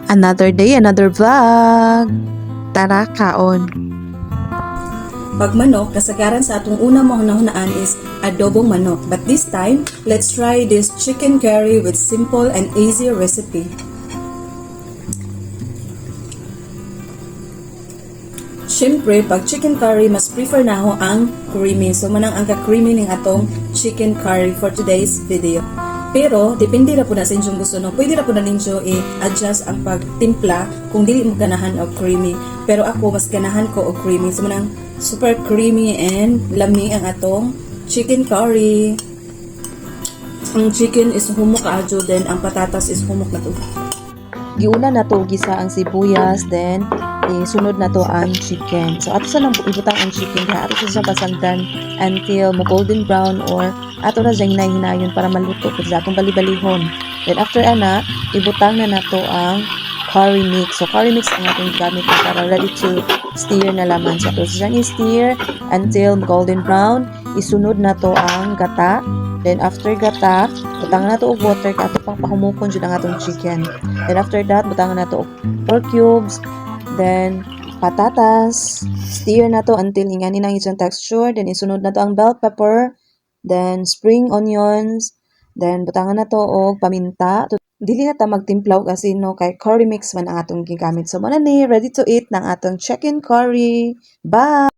Another day, another vlog. Tara, kaon. Pag manok, kasagaran sa atong una mahunahunaan is adobong manok. But this time, let's try this chicken curry with simple and easy recipe. Siyempre, pag chicken curry, mas prefer na ako ang creamy. So, manang ang ka-creamy ng atong chicken curry for today's video. Pero, depende na po na sa inyong gusto. No? Pwede na po na ninyo i-adjust ang pagtimpla kung dili mo ganahan o creamy. Pero ako, mas ganahan ko o creamy. So, manang super creamy and lami ang atong chicken curry. Ang chicken is humok kaadyo, then ang patatas is humok na to. Giuna na to gisa ang sibuyas, then sunod na to ang chicken. So ato sa nang ibutang ang chicken kaya ato sa pasagdan until mo golden brown or ato na diyang hinay-hinayon para maluto kung sa atong bali-balihon. Then after ana, ibutang na nato ang curry mix. So curry mix ang atong gamit para ready to stir na laman. So ato sa i-stir until golden brown. Isunod na to ang gata. Then after gata, butangan na to og water kaya ato pang pahumukon jud ang atong chicken. Then after that, butangan na to og pork cubes. Then patatas. Stir na to until ingani na ang texture. Then isunod na to ang bell pepper. Then spring onions. Then butangan na to og paminta. Dili na ta magtimplaw kasi no kay curry mix man ang atong gigamit. So muna ni ready to eat ng atong chicken curry. Bye!